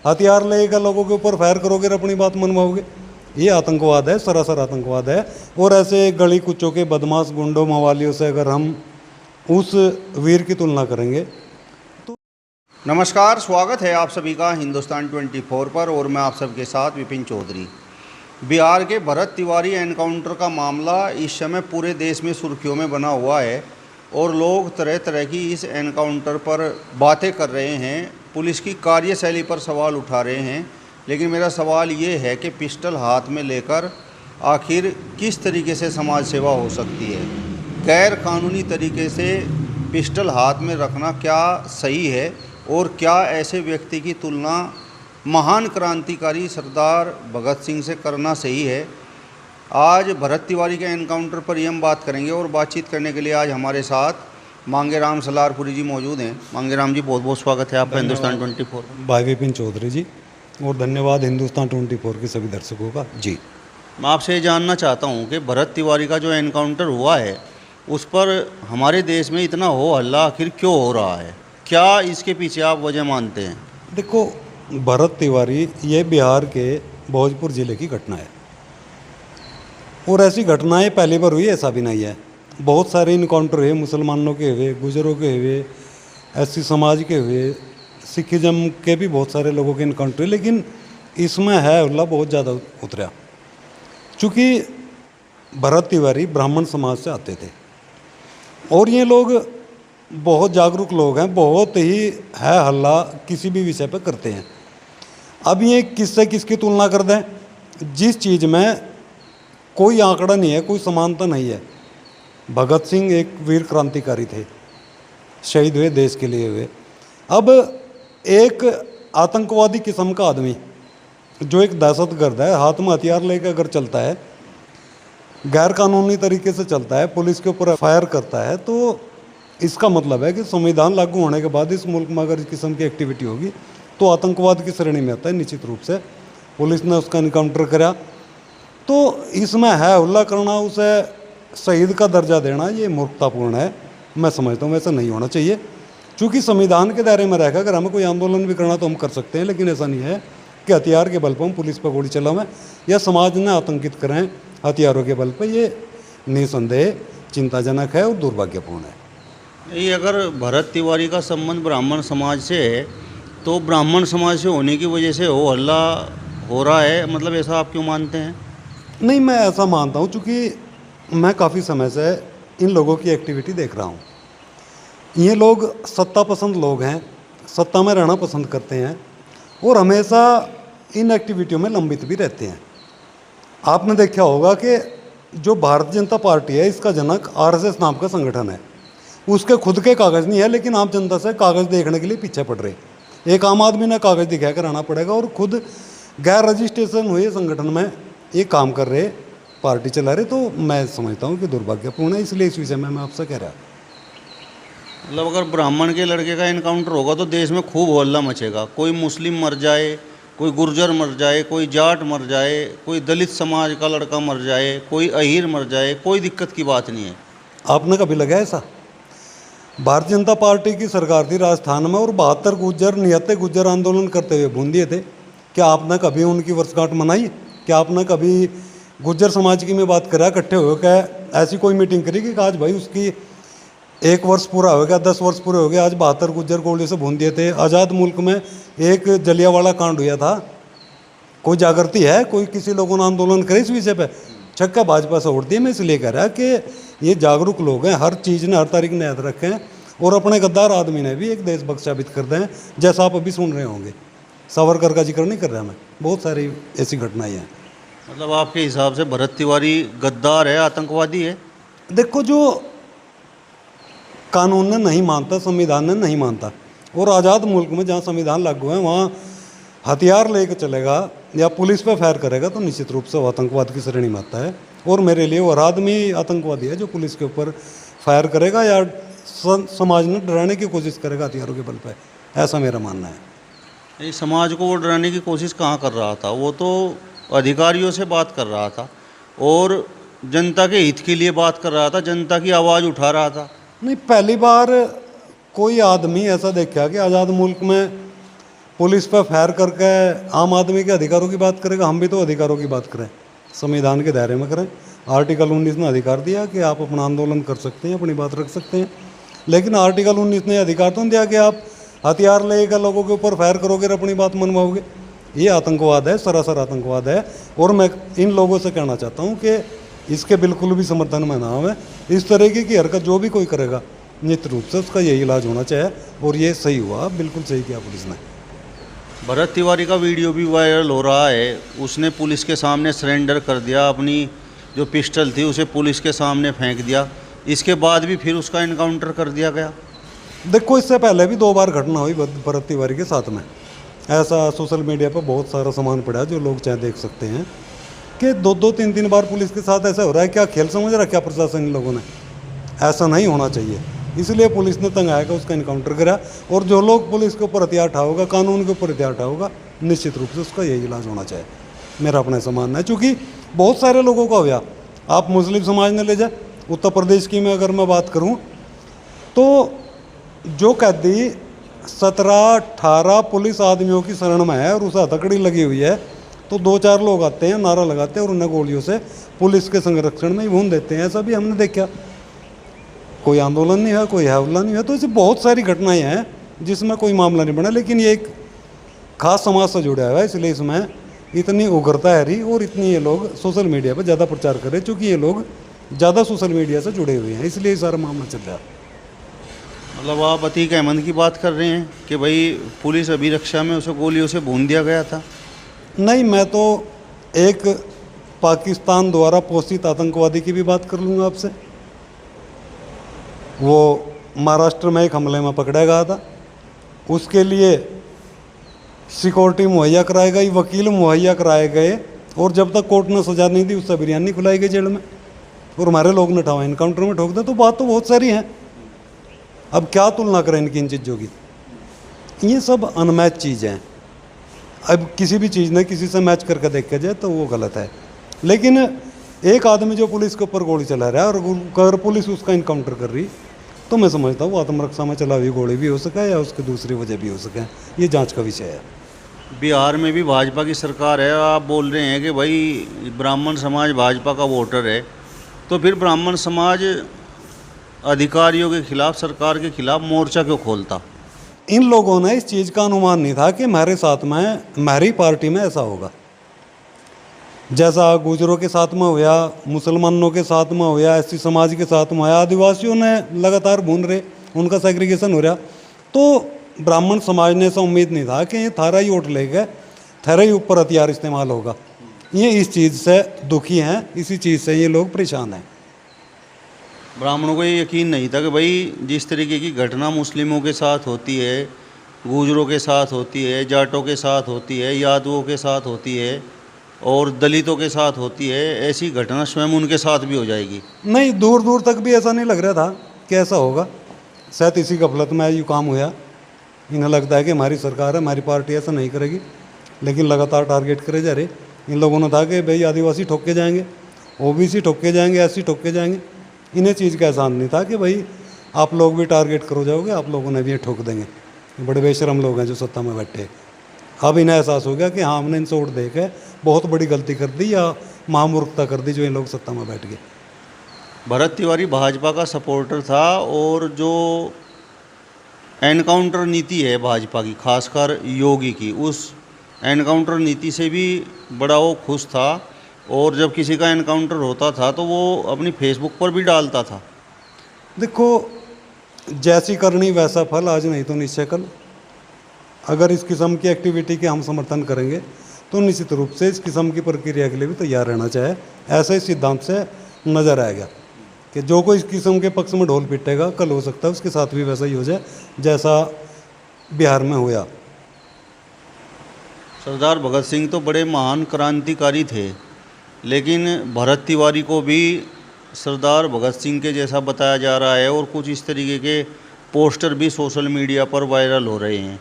हथियार लेकर लोगों के ऊपर फायर करोगे और अपनी बात मनवाओगे। ये आतंकवाद है, सरासर आतंकवाद है। और ऐसे गली कुचों के बदमाश गुंडों मवालियों से अगर हम उस वीर की तुलना करेंगे। नमस्कार, स्वागत है आप सभी का हिंदुस्तान 24 पर और मैं आप सबके साथ विपिन चौधरी। बिहार के भरत तिवारी एनकाउंटर का मामला इस समय पूरे देश में सुर्खियों में बना हुआ है और लोग तरह तरह की इस एनकाउंटर पर बातें कर रहे हैं, पुलिस की कार्यशैली पर सवाल उठा रहे हैं। लेकिन मेरा सवाल ये है कि पिस्टल हाथ में लेकर आखिर किस तरीके से समाज सेवा हो सकती है? गैर कानूनी तरीके से पिस्टल हाथ में रखना क्या सही है और क्या ऐसे व्यक्ति की तुलना महान क्रांतिकारी सरदार भगत सिंह से करना सही है? आज भरत तिवारी के एनकाउंटर पर ही हम बात करेंगे और बातचीत करने के लिए आज हमारे साथ मांगेराम सलारपुरी जी मौजूद हैं। मांगेराम जी, बहुत बहुत स्वागत है आपका हिंदुस्तान 24। भाई विपिन चौधरी जी, और धन्यवाद हिंदुस्तान 24 के सभी दर्शकों का जी। मैं आपसे ये जानना चाहता हूँ कि भरत तिवारी का जो एनकाउंटर हुआ है उस पर हमारे देश में इतना हो हल्ला आखिर क्यों हो रहा है? क्या इसके पीछे आप वजह मानते हैं? देखो, भरत तिवारी ये बिहार के भोजपुर ज़िले की घटना है और ऐसी घटनाएं पहली बार हुई ऐसा भी नहीं है। बहुत सारे इनकाउंटर हुए, मुसलमानों के हुए, गुजरों के हुए, एससी समाज के हुए, सिखिज्म के भी बहुत सारे लोगों के इनकाउंटर हुए, लेकिन इसमें है हल्ला बहुत ज़्यादा उतरा। चूँकि भरत तिवारी ब्राह्मण समाज से आते थे और ये लोग बहुत जागरूक लोग हैं, बहुत ही है हल्ला किसी भी विषय पर करते हैं। अब ये किससे किसकी तुलना कर दें? जिस चीज़ में कोई आंकड़ा नहीं है, कोई समानता नहीं है। भगत सिंह एक वीर क्रांतिकारी थे, शहीद हुए, देश के लिए हुए। अब एक आतंकवादी किस्म का आदमी जो एक दहशतगर्द है, हाथ में हथियार लेकर अगर चलता है, गैर कानूनी तरीके से चलता है, पुलिस के ऊपर फायर करता है, तो इसका मतलब है कि संविधान लागू होने के बाद इस मुल्क में अगर इस किस्म की एक्टिविटी होगी तो आतंकवाद की श्रेणी में आता है निश्चित रूप से। पुलिस ने उसका इनकाउंटर करा, तो इसमें है हल्ला करना, उसे शहीद का दर्जा देना, ये मूर्खतापूर्ण है। मैं समझता हूँ वैसा नहीं होना चाहिए। चूँकि संविधान के दायरे में रहकर अगर हमें कोई आंदोलन भी करना तो हम कर सकते हैं, लेकिन ऐसा नहीं है कि हथियार के बल पर हम पुलिस पर गोली चलावें या समाज ने आतंकित करें हथियारों के बल पर। ये निसंदेह चिंताजनक है और दुर्भाग्यपूर्ण है। ये अगर भरत तिवारी का संबंध ब्राह्मण समाज से है तो ब्राह्मण समाज से होने की वजह से हो हल्ला हो रहा है, मतलब ऐसा आप क्यों मानते हैं? नहीं, मैं ऐसा मानता हूँ चूँकि मैं काफ़ी समय से इन लोगों की एक्टिविटी देख रहा हूँ। ये लोग सत्ता पसंद लोग हैं, सत्ता में रहना पसंद करते हैं और हमेशा इन एक्टिविटियों में लंबित भी रहते हैं। आपने देखा होगा कि जो भारतीय जनता पार्टी है, इसका जनक आरएसएस नाम का संगठन है। उसके खुद के कागज़ नहीं है, लेकिन आम जनता से कागज़ देखने के लिए पीछे पड़ रहे। एक आम आदमी ने कागज़ दिखा कर आना पड़ेगा और खुद गैर रजिस्ट्रेशन हुए संगठन में ये काम कर रहे, पार्टी चला रहे। तो मैं समझता हूँ कि दुर्भाग्यपूर्ण है, इसलिए इस विषय में मैं आपसे कह रहा। मतलब अगर ब्राह्मण के लड़के का एनकाउंटर होगा तो देश में खूब हल्ला मचेगा। कोई मुस्लिम मर जाए, कोई गुर्जर मर जाए, कोई जाट मर जाए, कोई दलित समाज का लड़का मर जाए, कोई अहीर मर जाए, कोई दिक्कत की बात नहीं है। आपने कभी लगा ऐसा? भारतीय जनता पार्टी की सरकार थी राजस्थान में और 72 गुर्जर निहत्ते गुर्जर आंदोलन करते हुए भून दिए थे। क्या आपने कभी उनकी वर्षगांठ मनाई? क्या आपने कभी गुर्जर समाज की में बात करा इकट्ठे हो? क्या ऐसी कोई मीटिंग करी कि आज भाई उसकी 1 वर्ष पूरा हो गया, 10 वर्ष पूरे हो गए, आज 72 गुर्जर गोली से भून दिए थे? आज़ाद मुल्क में एक जलियांवाला कांड हुआ था, कोई जागृति है? कोई किसी लोगों ने आंदोलन करे इस विषय पर? छक्का भाजपा से उड़ती है। मैं इसलिए कह रहा कि ये जागरूक लोग हैं, हर चीज़ ने, हर तारीख ने याद रखें और अपने गद्दार आदमी ने भी एक देशभक्त साबित कर दें, जैसा आप अभी सुन रहे होंगे। सावरकर का जिक्र नहीं कर रहा मैं, बहुत सारी ऐसी घटनाएं हैं। मतलब आपके हिसाब से भरत तिवारी गद्दार है, आतंकवादी है? देखो, जो कानून ने नहीं मानता, संविधान ने नहीं मानता, और आज़ाद मुल्क में जहाँ संविधान लागू है वहाँ हथियार लेकर चलेगा या पुलिस पे फायर करेगा तो निश्चित रूप से वो आतंकवाद की श्रेणी में आता है। और मेरे लिए वो हर आदमी आतंकवादी है जो पुलिस के ऊपर फायर करेगा या समाज ने डराने की कोशिश करेगा हथियारों के बल पर। ऐसा मेरा मानना है। इस समाज को वो डराने की कोशिश कहाँ कर रहा था? वो तो अधिकारियों से बात कर रहा था और जनता के हित के लिए बात कर रहा था, जनता की आवाज़ उठा रहा था। नहीं, पहली बार कोई आदमी ऐसा देखा कि आज़ाद मुल्क में पुलिस पर फायर करके आम आदमी के अधिकारों की बात करेगा। हम भी तो अधिकारों की बात करें, संविधान के दायरे में करें। आर्टिकल 19 ने अधिकार दिया कि आप अपना आंदोलन कर सकते हैं, अपनी बात रख सकते हैं, लेकिन आर्टिकल 19 ने अधिकार तो नहीं दिया कि आप हथियार लेकर लोगों के ऊपर फायर करोगे और अपनी बात मनवाओगे। ये आतंकवाद है, सरासर आतंकवाद है। और मैं इन लोगों से कहना चाहता हूँ कि इसके बिल्कुल भी समर्थन में ना हो। इस तरीके की हरकत जो भी कोई करेगा, निश्चित रूप से उसका यही इलाज होना चाहिए। और ये सही हुआ, बिल्कुल सही किया पुलिस ने। भरत तिवारी का वीडियो भी वायरल हो रहा है। उसने पुलिस के सामने सरेंडर कर दिया, अपनी जो पिस्टल थी उसे पुलिस के सामने फेंक दिया। इसके बाद भी फिर उसका इनकाउंटर कर दिया गया। देखो, इससे पहले भी 2 बार घटना हुई भरत तिवारी के साथ में। ऐसा सोशल मीडिया पर बहुत सारा सामान पड़ा है जो लोग चाहे देख सकते हैं कि 2-2, 3-3 बार पुलिस के साथ ऐसा हो रहा है। क्या खेल समझ रहा है क्या प्रशासन इन लोगों ने? ऐसा नहीं होना चाहिए। इसलिए पुलिस ने तंग आएगा उसका इनकाउंटर करा। और जो लोग पुलिस के ऊपर हथियार उठाओगा, कानून के ऊपर हथियार उठाओगा, निश्चित रूप से उसका यही इलाज होना चाहिए। मेरा अपना ऐसा मानना है, चूँकि बहुत सारे लोगों का हुआ। आप मुस्लिम समाज ने ले जाए, उत्तर प्रदेश की में अगर मैं बात करूं तो जो कैदी 17-18 पुलिस आदमियों की शरण में है और उसे हथकड़ी लगी हुई है, तो 2-4 लोग आते हैं, नारा लगाते हैं और उन्हें गोलियों से पुलिस के संरक्षण में ही भून देते हैं। ऐसा भी हमने देखा। कोई आंदोलन नहीं हुआ, कोई हमला नहीं हुआ। तो ऐसी बहुत सारी घटनाएं हैं जिसमें कोई मामला नहीं बना, लेकिन ये एक खास समाज से जुड़ा हुआ है, इसलिए इसमें इतनी उग्रता है रही। और इतनी ये लोग सोशल मीडिया पर ज़्यादा प्रचार करें, क्योंकि ये लोग ज़्यादा सोशल मीडिया से जुड़े हुए हैं, इसलिए ये सारा मामला चल रहा है। मतलब आप अतीक अहमद की बात कर रहे हैं कि भाई पुलिस अभिरक्षा में उसे गोलियों से भून दिया गया था? नहीं, मैं तो एक पाकिस्तान द्वारा पोषित आतंकवादी की भी बात कर लूँगा आपसे। वो महाराष्ट्र में एक हमले में पकड़ा गया था। उसके लिए सिक्योरिटी मुहैया कराए गई, वकील मुहैया कराए गए, और जब तक कोर्ट ने सजा नहीं दी उससे बिरयानी खुलाई गई जेल में, और हमारे लोग ने उठावा इनकाउंटर में ठोक दिया। तो बात तो बहुत सारी हैं। अब क्या तुलना करें इनकी इन चीज़ों की? ये सब अनमैच चीज़ हैं। अब किसी भी चीज़ ने किसी से मैच करके देखा जाए तो वो गलत है। लेकिन एक आदमी जो पुलिस के ऊपर गोली चला रहा है और अगर पुलिस उसका इनकाउंटर कर रही, तो मैं समझता हूँ आत्मरक्षा में चला हुई गोली भी हो सके या उसकी दूसरी वजह भी हो सके। ये जांच का विषय है। बिहार में भी भाजपा की सरकार है। आप बोल रहे हैं कि भाई ब्राह्मण समाज भाजपा का वोटर है, तो फिर ब्राह्मण समाज अधिकारियों के खिलाफ, सरकार के खिलाफ मोर्चा क्यों खोलता? इन लोगों ने इस चीज़ का अनुमान नहीं था कि हमारे साथ में, हमारी पार्टी में ऐसा होगा। जैसा गुजरों के साथ में हुआ, मुसलमानों के साथ में हुआ, एससी समाज के साथ में हुआ, आदिवासियों ने लगातार भून रहे, उनका सेग्रीगेशन हो रहा। तो ब्राह्मण समाज ने ऐसा उम्मीद नहीं था कि ये थारा ही वोट लेगा, थारा ही ऊपर हथियार इस्तेमाल होगा। ये इस चीज़ से दुखी हैं, इसी चीज़ से ये लोग परेशान हैं। ब्राह्मणों को ये यकीन नहीं था कि भाई जिस तरीके की घटना मुस्लिमों के साथ होती है, गुजरों के साथ होती है, जाटों के साथ होती है, यादवों के साथ होती है और दलितों के साथ होती है, ऐसी घटना स्वयं उनके साथ भी हो जाएगी। नहीं, दूर दूर तक भी ऐसा नहीं लग रहा था कि ऐसा होगा। शायद इसी गफलत में ये काम हुआ। इन्हें लगता है कि हमारी सरकार है, हमारी पार्टी ऐसा नहीं करेगी, लेकिन लगातार टारगेट करे जा रहे। इन लोगों ने था कि भाई आदिवासी ठोके जाएंगे, ओबीसी ठोके जाएंगे, एससी ठोके जाएंगे। इन्हें चीज़ का एहसान नहीं था कि भाई आप लोग भी टारगेट करो जाओगे, आप लोगों ने भी ये ठोक देंगे। बड़े बेशरम लोग हैं जो सत्ता में बैठे। अब इन्हें एहसास हो गया कि हाँ, हमने इनसे वोट दे के बहुत बड़ी गलती कर दी या महामूर्खता कर दी जो इन लोग सत्ता में बैठ गए। भरत तिवारी भाजपा का सपोर्टर था और जो एनकाउंटर नीति है भाजपा की, खासकर योगी की, उस एनकाउंटर नीति से भी बड़ा वो खुश था। और जब किसी का एनकाउंटर होता था तो वो अपनी फेसबुक पर भी डालता था। देखो, जैसी करनी वैसा फल, आज नहीं तो निश्चय कल। अगर इस किस्म की एक्टिविटी के हम समर्थन करेंगे तो निश्चित रूप से इस किस्म की प्रक्रिया के लिए भी तैयार रहना चाहिए। ऐसे ही सिद्धांत से नज़र आएगा कि जो कोई इस किस्म के पक्ष में ढोल पीटेगा, कल हो सकता है उसके साथ भी वैसा ही हो जाए जैसा बिहार में हुआ। सरदार भगत सिंह तो बड़े महान क्रांतिकारी थे, लेकिन भरत तिवारी को भी सरदार भगत सिंह के जैसा बताया जा रहा है और कुछ इस तरीके के पोस्टर भी सोशल मीडिया पर वायरल हो रहे हैं।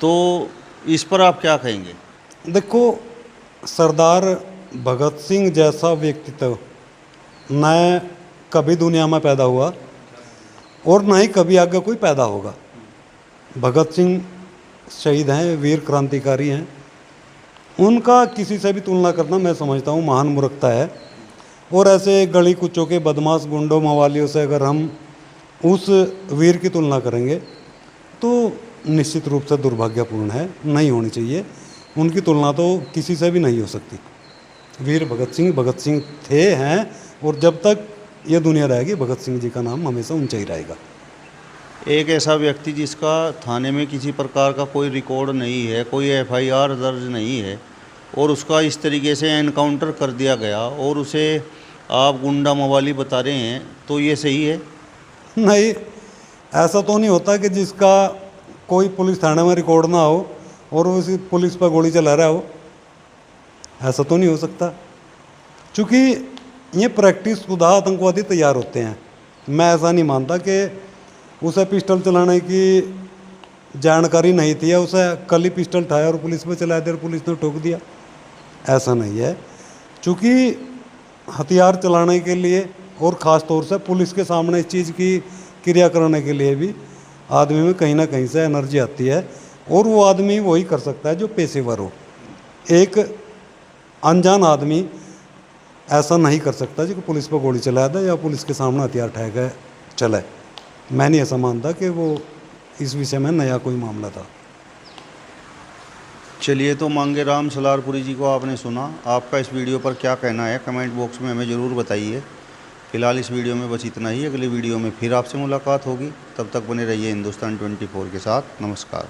तो इस पर आप क्या कहेंगे? देखो, सरदार भगत सिंह जैसा व्यक्तित्व न कभी दुनिया में पैदा हुआ और न ही कभी आगे कोई पैदा होगा। भगत सिंह शहीद हैं, वीर क्रांतिकारी हैं, उनका किसी से भी तुलना करना मैं समझता हूँ महान मूर्खता है। और ऐसे गली कुचों के बदमाश गुंडों मवालियों से अगर हम उस वीर की तुलना करेंगे तो निश्चित रूप से दुर्भाग्यपूर्ण है, नहीं होनी चाहिए। उनकी तुलना तो किसी से भी नहीं हो सकती। वीर भगत सिंह थे, हैं, और जब तक ये दुनिया रहेगी भगत सिंह जी का नाम हमेशा ऊंचा ही रहेगा। एक ऐसा व्यक्ति जिसका थाने में किसी प्रकार का कोई रिकॉर्ड नहीं है, कोई एफआईआर दर्ज नहीं है, और उसका इस तरीके से एनकाउंटर कर दिया गया और उसे आप गुंडा मवाली बता रहे हैं, तो ये सही है? नहीं, ऐसा तो नहीं होता कि जिसका कोई पुलिस थाने में रिकॉर्ड ना हो और वो उसी पुलिस पर गोली चला रहा हो, ऐसा तो नहीं हो सकता। क्योंकि ये प्रैक्टिस खुदा आतंकवादी तैयार होते हैं। मैं ऐसा नहीं मानता कि उसे पिस्टल चलाने की जानकारी नहीं थी या उसे कल ही पिस्टल उठाया और पुलिस पे चला दिया और पुलिस ने ठोक दिया, ऐसा नहीं है। क्योंकि हथियार चलाने के लिए और ख़ास तौर से पुलिस के सामने इस चीज़ की क्रिया करने के लिए भी आदमी में कहीं ना कहीं से एनर्जी आती है, और वो आदमी वही कर सकता है जो पेशेवर हो। एक अनजान आदमी ऐसा नहीं कर सकता जो कि पुलिस पर गोली चला दे या पुलिस के सामने हथियार उठा के चले। मैं नहीं ऐसा मानता कि वो इस विषय में नया कोई मामला था। चलिए, तो मांगेराम सलारपुरी जी को आपने सुना। आपका इस वीडियो पर क्या कहना है कमेंट बॉक्स में हमें ज़रूर बताइए। फिलहाल इस वीडियो में बस इतना ही। अगली वीडियो में फिर आपसे मुलाकात होगी, तब तक बने रहिए हिंदुस्तान 24 के साथ। नमस्कार।